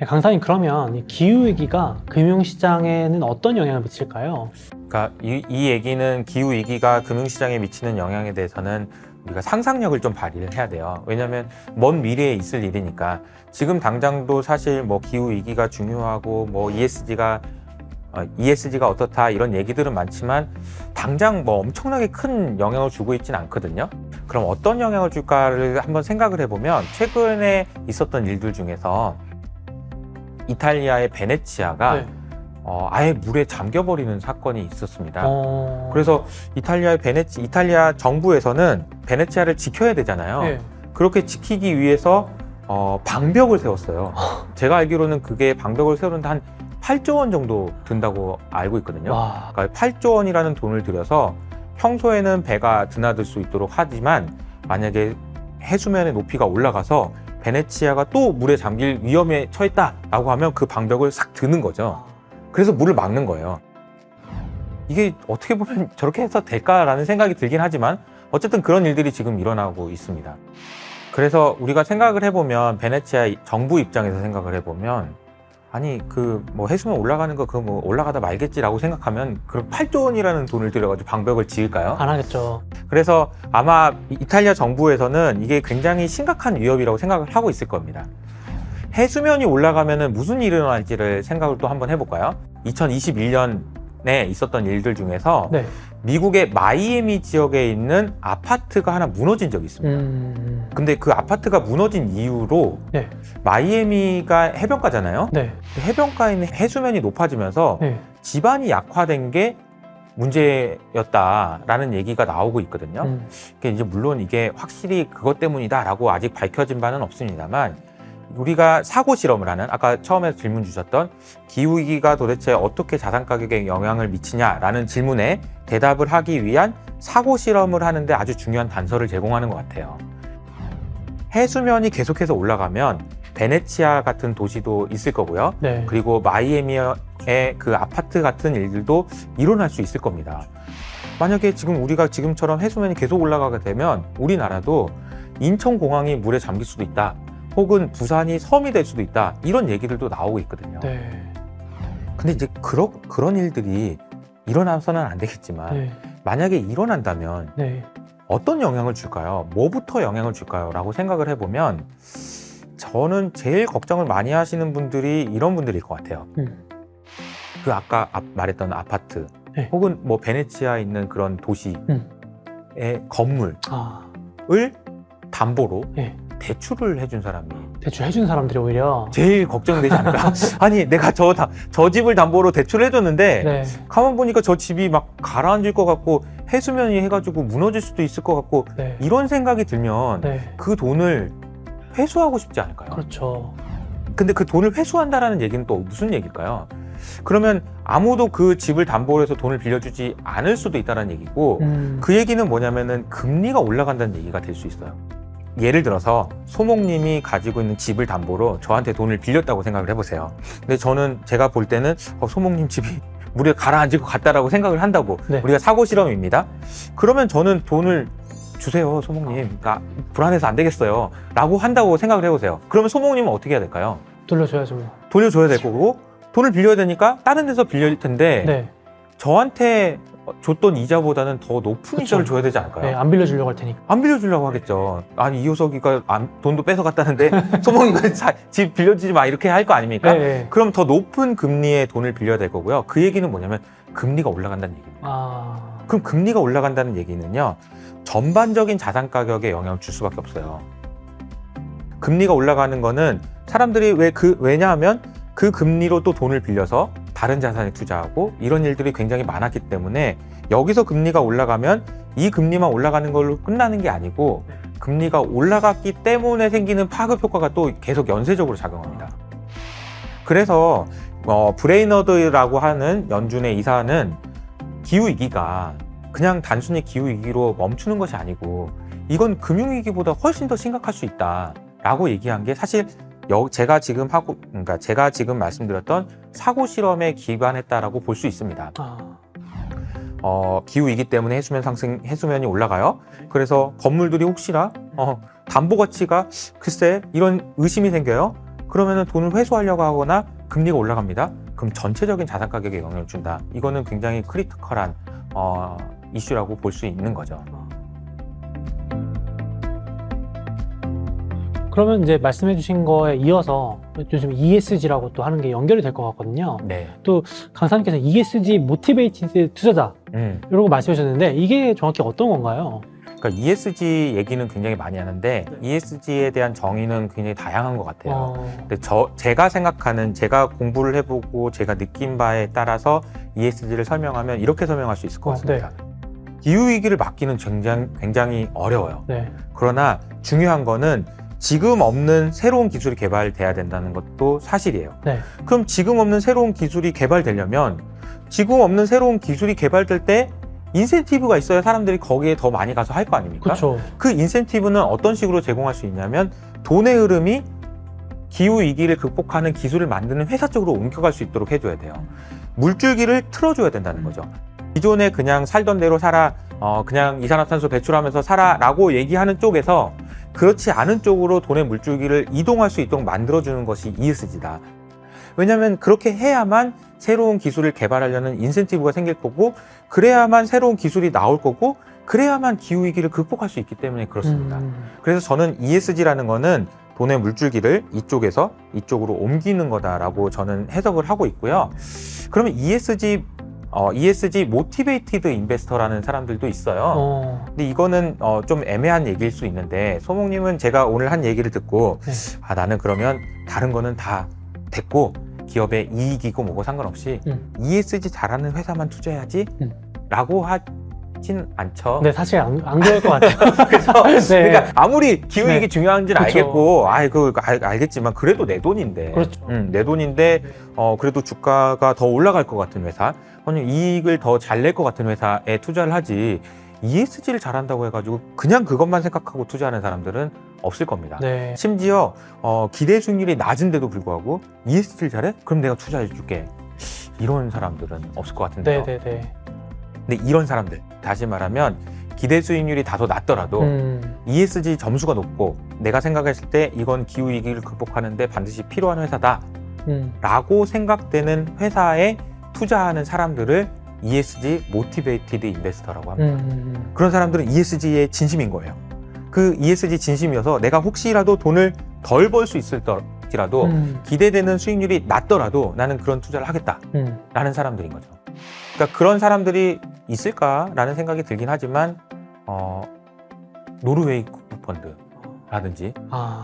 강사님, 그러면 이 기후위기가 금융시장에는 어떤 영향을 미칠까요? 그러니까 이 얘기는 기후위기가 금융시장에 미치는 영향에 대해서는 우리가 상상력을 좀 발휘를 해야 돼요. 왜냐하면 먼 미래에 있을 일이니까. 지금 당장도 사실 뭐 기후위기가 중요하고 뭐 ESG가 어떻다 이런 얘기들은 많지만 당장 뭐 엄청나게 큰 영향을 주고 있지는 않거든요. 그럼 어떤 영향을 줄까를 한번 생각을 해보면 최근에 있었던 일들 중에서 이탈리아의 베네치아가 네. 아예 물에 잠겨버리는 사건이 있었습니다. 그래서 이탈리아 정부에서는 베네치아를 지켜야 되잖아요. 네. 그렇게 지키기 위해서 방벽을 세웠어요. 제가 알기로는 그게 방벽을 세우는데 한 8조 원 정도 든다고 알고 있거든요. 와. 그러니까 8조 원이라는 돈을 들여서 평소에는 배가 드나들 수 있도록 하지만 만약에 해수면의 높이가 올라가서 베네치아가 또 물에 잠길 위험에 처했다라고 하면 그 방벽을 싹 드는 거죠. 그래서 물을 막는 거예요. 이게 어떻게 보면 저렇게 해서 될까라는 생각이 들긴 하지만 어쨌든 그런 일들이 지금 일어나고 있습니다. 그래서 우리가 생각을 해보면 베네치아 정부 입장에서 생각을 해보면 아니 그 뭐 해수면 올라가는 거 그거 뭐 올라가다 말겠지라고 생각하면 그럼 8조 원이라는 돈을 들여가지고 방벽을 지을까요? 안 하겠죠. 그래서 아마 이탈리아 정부에서는 이게 굉장히 심각한 위협이라고 생각을 하고 있을 겁니다. 해수면이 올라가면은 무슨 일이 일어날지를 생각을 또 한번 해볼까요? 2021년에 있었던 일들 중에서 네. 미국의 마이애미 지역에 있는 아파트가 하나 무너진 적이 있습니다. 근데 그 아파트가 무너진 이후로 네. 마이애미가 해변가잖아요. 네. 해변가에 있는 해수면이 높아지면서 네. 지반이 약화된 게 문제였다라는 얘기가 나오고 있거든요. 그러니까 이제 물론 이게 확실히 그것 때문이다라고 아직 밝혀진 바는 없습니다만 우리가 사고 실험을 하는 아까 처음에 질문 주셨던 기후위기가 도대체 어떻게 자산 가격에 영향을 미치냐라는 질문에 대답을 하기 위한 사고 실험을 하는데 아주 중요한 단서를 제공하는 것 같아요. 해수면이 계속해서 올라가면 베네치아 같은 도시도 있을 거고요. 네. 그리고 마이애미의 그 아파트 같은 일들도 일어날 수 있을 겁니다. 만약에 지금 우리가 지금처럼 해수면이 계속 올라가게 되면 우리나라도 인천공항이 물에 잠길 수도 있다. 혹은 부산이 섬이 될 수도 있다. 이런 얘기들도 나오고 있거든요. 네. 근데 이제 그런 일들이 일어나서는 안 되겠지만 네. 만약에 일어난다면 네. 어떤 영향을 줄까요? 뭐부터 영향을 줄까요? 라고 생각을 해보면 저는 제일 걱정을 많이 하시는 분들이 이런 분들일 것 같아요. 그 아까 말했던 아파트 네. 혹은 뭐 베네치아에 있는 그런 도시의 건물을 아. 담보로 네. 대출을 해준 사람이 대출 해준 사람들이 오히려. 제일 걱정되지 않을까? 아니 내가 저 집을 담보로 대출을 해줬는데 네. 가만 보니까 저 집이 막 가라앉을 것 같고 해수면이 해가지고 무너질 수도 있을 것 같고 네. 이런 생각이 들면 네. 그 돈을 회수하고 싶지 않을까요? 그렇죠. 근데 그 돈을 회수한다라는 얘기는 또 무슨 얘기일까요? 그러면 아무도 그 집을 담보로 해서 돈을 빌려주지 않을 수도 있다는 얘기고 그 얘기는 뭐냐면은 금리가 올라간다는 얘기가 될 수 있어요. 예를 들어서 소목님이 가지고 있는 집을 담보로 저한테 돈을 빌렸다고 생각을 해보세요. 근데 제가 볼 때는 소목님 집이 물에 가라앉을 것 같다라고 생각을 한다고. 네. 우리가 사고 실험입니다. 그러면 저는 돈을 주세요, 소목님. 나 불안해서 안 되겠어요. 라고 한다고 생각을 해보세요. 그러면 소목님은 어떻게 해야 될까요? 돌려줘야죠. 뭐. 돌려줘야 될 거고 돈을 빌려야 되니까 다른 데서 빌릴 텐데 네. 저한테 줬던 이자보다는 더 높은 그쵸. 이자를 줘야 되지 않을까요? 네. 안 빌려주려고 할 테니까. 안 빌려주려고 하겠죠. 아니 이호석이가 돈도 뺏어갔다는데 소목이가 집 빌려주지 마 이렇게 할 거 아닙니까? 네. 그럼 더 높은 금리의 돈을 빌려야 될 거고요. 그 얘기는 뭐냐면 금리가 올라간다는 얘기입니다. 아. 그럼 금리가 올라간다는 얘기는요. 전반적인 자산 가격에 영향을 줄 수밖에 없어요. 금리가 올라가는 거는 사람들이 왜냐하면 그 금리로 또 돈을 빌려서 다른 자산에 투자하고 이런 일들이 굉장히 많았기 때문에 여기서 금리가 올라가면 이 금리만 올라가는 걸로 끝나는 게 아니고 금리가 올라갔기 때문에 생기는 파급 효과가 또 계속 연쇄적으로 작용합니다. 그래서 브레이너드라고 하는 연준의 이사는 기후위기가 그냥 단순히 기후위기로 멈추는 것이 아니고 이건 금융위기보다 훨씬 더 심각할 수 있다라고 얘기한 게 사실 제가 지금 말씀드렸던 사고 실험에 기반했다라고 볼 수 있습니다. 기후위기 때문에 해수면이 올라가요. 그래서 건물들이 혹시나 담보 가치가 글쎄 이런 의심이 생겨요. 그러면은 돈을 회수하려고 하거나 금리가 올라갑니다. 그럼 전체적인 자산 가격에 영향을 준다. 이거는 굉장히 크리티컬한 이슈라고 볼 수 있는 거죠. 그러면 이제 말씀해 주신 거에 이어서 요즘 ESG라고 또 하는 게 연결이 될 것 같거든요. 네. 또 강사님께서 ESG 모티베이티드 투자자 이런 거 말씀해 주셨는데 이게 정확히 어떤 건가요? 그러니까 ESG 얘기는 굉장히 많이 하는데 ESG에 대한 정의는 굉장히 다양한 것 같아요. 근데 제가 생각하는, 제가 공부를 해보고 제가 느낀 바에 따라서 ESG를 설명하면 이렇게 설명할 수 있을 것 같습니다. 기후위기를 막기는 굉장히 어려워요. 네. 그러나 중요한 거는 지금 없는 새로운 기술이 개발돼야 된다는 것도 사실이에요. 네. 그럼 지금 없는 새로운 기술이 개발되려면 지금 없는 새로운 기술이 개발될 때 인센티브가 있어야 사람들이 거기에 더 많이 가서 할 거 아닙니까? 그렇죠. 그 인센티브는 어떤 식으로 제공할 수 있냐면 돈의 흐름이 기후위기를 극복하는 기술을 만드는 회사 쪽으로 옮겨갈 수 있도록 해줘야 돼요. 물줄기를 틀어줘야 된다는 거죠. 기존에 그냥 살던 대로 살아, 그냥 이산화탄소 배출하면서 살아라고 얘기하는 쪽에서 그렇지 않은 쪽으로 돈의 물줄기를 이동할 수 있도록 만들어주는 것이 ESG다. 왜냐하면 그렇게 해야만 새로운 기술을 개발하려는 인센티브가 생길 거고, 그래야만 새로운 기술이 나올 거고, 그래야만 기후위기를 극복할 수 있기 때문에 그렇습니다. 그래서 저는 ESG라는 거는 돈의 물줄기를 이쪽에서 이쪽으로 옮기는 거다라고 저는 해석을 하고 있고요. 그러면 ESG 모티베이티드 인베스터라는 사람들도 있어요. 근데 이거는 좀 애매한 얘기일 수 있는데, 소목님은 제가 오늘 한 얘기를 듣고 나는 그러면 다른 거는 다 됐고 기업의 이익이고 뭐고 상관없이 ESG 잘하는 회사만 투자해야지 라고 하진 않죠. 네, 사실 안 그럴 것 같아요. 그래서 네. 그러니까 아무리 기후위기 중요한지는 그쵸. 알겠고, 알겠지만 그래도 내 돈인데, 그렇죠. 내 돈인데 그래도 주가가 더 올라갈 것 같은 회사, 아니면 이익을 더 잘 낼 것 같은 회사에 투자를 하지, ESG를 잘한다고 해가지고 그냥 그것만 생각하고 투자하는 사람들은 없을 겁니다. 네. 심지어 기대 수익률이 낮은데도 불구하고 ESG를 잘해? 그럼 내가 투자해 줄게. 이런 사람들은 없을 것 같은데요. 네네네. 근데 이런 사람들, 다시 말하면 기대 수익률이 다소 낮더라도 ESG 점수가 높고 내가 생각했을 때 이건 기후위기를 극복하는데 반드시 필요한 회사다 라고 생각되는 회사에 투자하는 사람들을 ESG 모티베이티드 인베스터라고 합니다. 그런 사람들은 ESG의 진심인 거예요. 그 ESG 진심이어서 내가 혹시라도 돈을 덜 벌 수 있을지라도 기대되는 수익률이 낮더라도 나는 그런 투자를 하겠다라는 사람들인 거죠. 그러니까 그런 사람들이 있을까라는 생각이 들긴 하지만 노르웨이 국부펀드라든지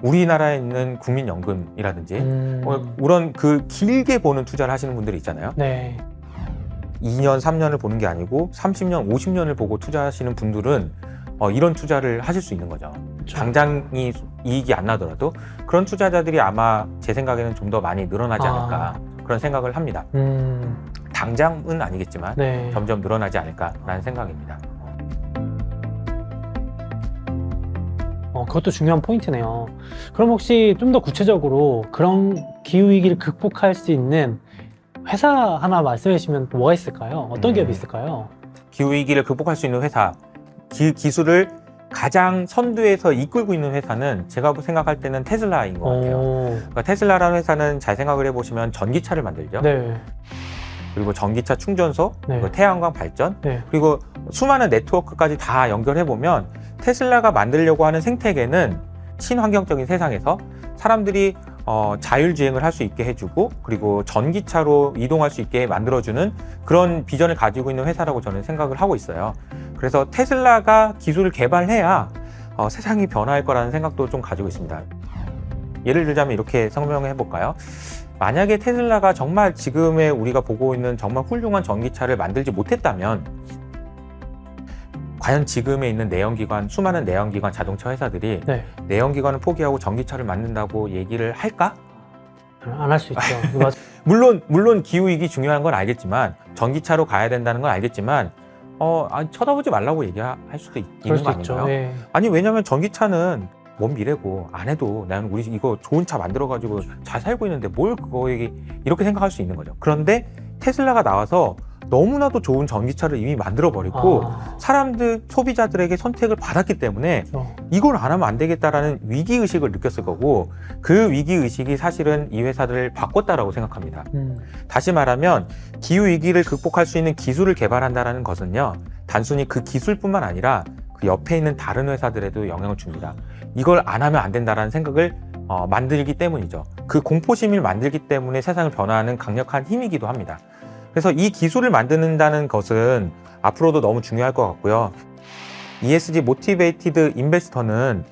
우리나라에 있는 국민연금이라든지 그런 그 길게 보는 투자를 하시는 분들이 있잖아요. 네. 2년, 3년을 보는 게 아니고 30년, 50년을 보고 투자하시는 분들은 이런 투자를 하실 수 있는 거죠. 그렇죠. 당장이 이익이 안 나더라도 그런 투자자들이 아마 제 생각에는 좀 더 많이 늘어나지 않을까 그런 생각을 합니다. 당장은 아니겠지만 네. 점점 늘어나지 않을까라는 생각입니다. 그것도 중요한 포인트네요. 그럼 혹시 좀 더 구체적으로 그런 기후위기를 극복할 수 있는 회사 하나 말씀해 주시면 뭐가 있을까요? 어떤 기업이 있을까요? 기후위기를 극복할 수 있는 회사, 기술을 가장 선두에서 이끌고 있는 회사는 제가 생각할 때는 테슬라인 것 같아요. 그러니까 테슬라라는 회사는 잘 생각을 해보시면 전기차를 만들죠. 네. 그리고 전기차 충전소, 네. 그리고 태양광 발전, 네. 그리고 수많은 네트워크까지 다 연결해보면 테슬라가 만들려고 하는 생태계는 친환경적인 세상에서 사람들이 자율주행을 할 수 있게 해주고, 그리고 전기차로 이동할 수 있게 만들어주는 그런 비전을 가지고 있는 회사라고 저는 생각을 하고 있어요. 그래서 테슬라가 기술을 개발해야 세상이 변화할 거라는 생각도 좀 가지고 있습니다. 예를 들자면 이렇게 설명해 볼까요? 만약에 테슬라가 정말 지금의 우리가 보고 있는 정말 훌륭한 전기차를 만들지 못했다면 과연 지금에 있는 내연기관, 수많은 내연기관 자동차 회사들이 네. 내연기관을 포기하고 전기차를 만든다고 얘기를 할까? 안 할 수 있죠. 물론 기후위기 중요한 건 알겠지만, 전기차로 가야 된다는 건 알겠지만, 쳐다보지 말라고 얘기할 수도 있는 거 아닌가요? 네. 아니, 왜냐면 전기차는 먼 미래고, 안 해도 나는 우리 이거 좋은 차 만들어가지고 잘 살고 있는데 뭘 그거 이렇게 생각할 수 있는 거죠. 그런데 테슬라가 나와서 너무나도 좋은 전기차를 이미 만들어버리고 아, 사람들, 소비자들에게 선택을 받았기 때문에 그렇죠. 이걸 안 하면 안 되겠다라는 위기의식을 느꼈을 거고 그 위기의식이 사실은 이 회사들을 바꿨다라고 생각합니다. 다시 말하면 기후위기를 극복할 수 있는 기술을 개발한다는 것은요, 단순히 그 기술뿐만 아니라 그 옆에 있는 다른 회사들에도 영향을 줍니다. 이걸 안 하면 안 된다라는 생각을 만들기 때문이죠. 그 공포심을 만들기 때문에 세상을 변화하는 강력한 힘이기도 합니다. 그래서 이 기술을 만드는다는 것은 앞으로도 너무 중요할 것 같고요. ESG 모티베이티드 인베스터는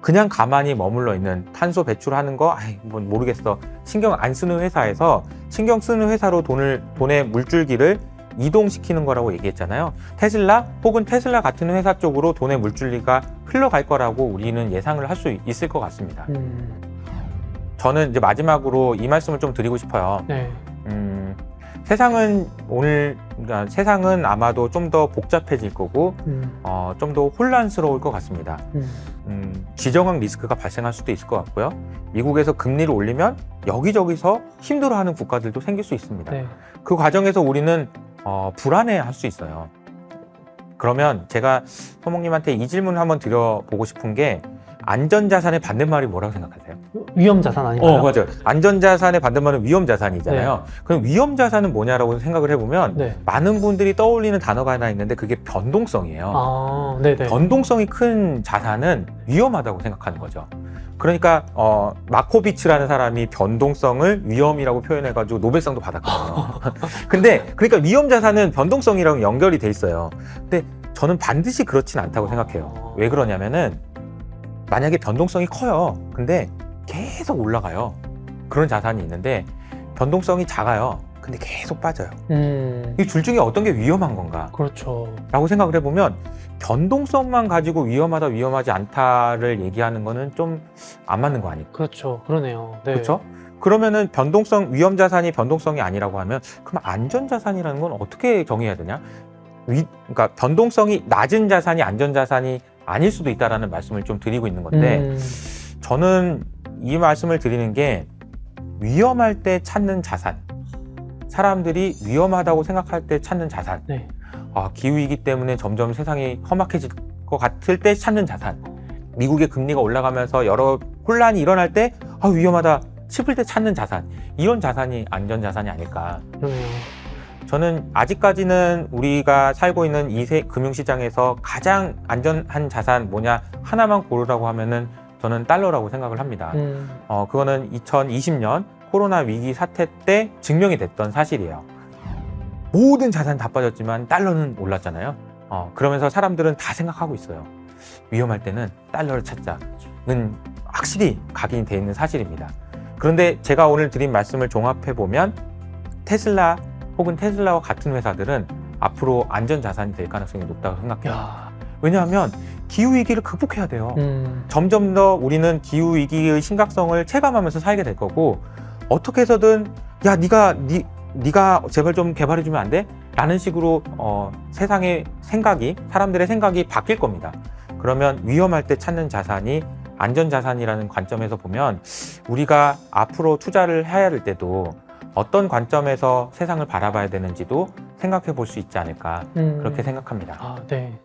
그냥 가만히 머물러 있는 탄소 배출하는 거 뭐 모르겠어 신경 안 쓰는 회사에서 신경 쓰는 회사로 돈의 물줄기를 이동시키는 거라고 얘기했잖아요. 테슬라 혹은 테슬라 같은 회사 쪽으로 돈의 물줄기가 흘러갈 거라고 우리는 예상을 할 수 있을 것 같습니다. 저는 이제 마지막으로 이 말씀을 좀 드리고 싶어요. 네. 그러니까 세상은 아마도 좀 더 복잡해질 거고, 좀 더 혼란스러울 것 같습니다. 지정학 리스크가 발생할 수도 있을 것 같고요. 미국에서 금리를 올리면 여기저기서 힘들어하는 국가들도 생길 수 있습니다. 네. 그 과정에서 우리는 불안해할 수 있어요. 그러면 제가 소목님한테 이 질문을 한번 드려보고 싶은 게, 안전자산의 반대말이 뭐라고 생각하세요? 위험자산 아닌가요? 맞아요. 안전자산의 반대말은 위험자산이잖아요. 네. 그럼 위험자산은 뭐냐라고 생각을 해보면 네. 많은 분들이 떠올리는 단어가 하나 있는데 그게 변동성이에요. 아, 네네. 변동성이 큰 자산은 위험하다고 생각하는 거죠. 그러니까 마코비츠라는 사람이 변동성을 위험이라고 표현해가지고 노벨상도 받았거든요. 근데 그러니까 위험자산은 변동성이랑 연결이 돼 있어요. 근데 저는 반드시 그렇진 않다고 생각해요. 왜 그러냐면은 만약에 변동성이 커요. 근데 계속 올라가요. 그런 자산이 있는데 변동성이 작아요. 근데 계속 빠져요. 이 둘 중에 어떤 게 위험한 건가? 그렇죠. 라고 생각을 해보면 변동성만 가지고 위험하다, 위험하지 않다를 얘기하는 거는 좀 안 맞는 거 아닐까? 그렇죠. 그러네요. 네. 그렇죠? 그러면은 위험자산이 변동성이 아니라고 하면 그럼 안전자산이라는 건 어떻게 정의해야 되냐? 그러니까 변동성이 낮은 자산이 안전자산이 아닐 수도 있다라는 말씀을 좀 드리고 있는 건데, 저는 이 말씀을 드리는 게 위험할 때 찾는 자산, 사람들이 위험하다고 생각할 때 찾는 자산, 네. 기후위기 때문에 점점 세상이 험악해질 것 같을 때 찾는 자산, 미국의 금리가 올라가면서 여러 혼란이 일어날 때 위험하다 싶을 때 찾는 자산, 이런 자산이 안전자산이 아닐까. 그러네요. 저는 아직까지는 우리가 살고 있는 이 금융시장에서 가장 안전한 자산 뭐냐 하나만 고르라고 하면은 저는 달러라고 생각을 합니다. 그거는 2020년 코로나 위기 사태 때 증명이 됐던 사실이에요. 모든 자산 다 빠졌지만 달러는 올랐잖아요. 그러면서 사람들은 다 생각하고 있어요. 위험할 때는 달러를 찾자는 확실히 각인이 돼 있는 사실입니다. 그런데 제가 오늘 드린 말씀을 종합해보면 테슬라 혹은 테슬라와 같은 회사들은 앞으로 안전자산이 될 가능성이 높다고 생각해요. 야. 왜냐하면 기후위기를 극복해야 돼요. 점점 더 우리는 기후위기의 심각성을 체감하면서 살게 될 거고, 어떻게 해서든 야 네가 제발 좀 개발해주면 안 돼? 라는 식으로 세상의 생각이, 사람들의 생각이 바뀔 겁니다. 그러면 위험할 때 찾는 자산이 안전자산이라는 관점에서 보면 우리가 앞으로 투자를 해야 될 때도 어떤 관점에서 세상을 바라봐야 되는지도 생각해 볼 수 있지 않을까, 그렇게 생각합니다. 네.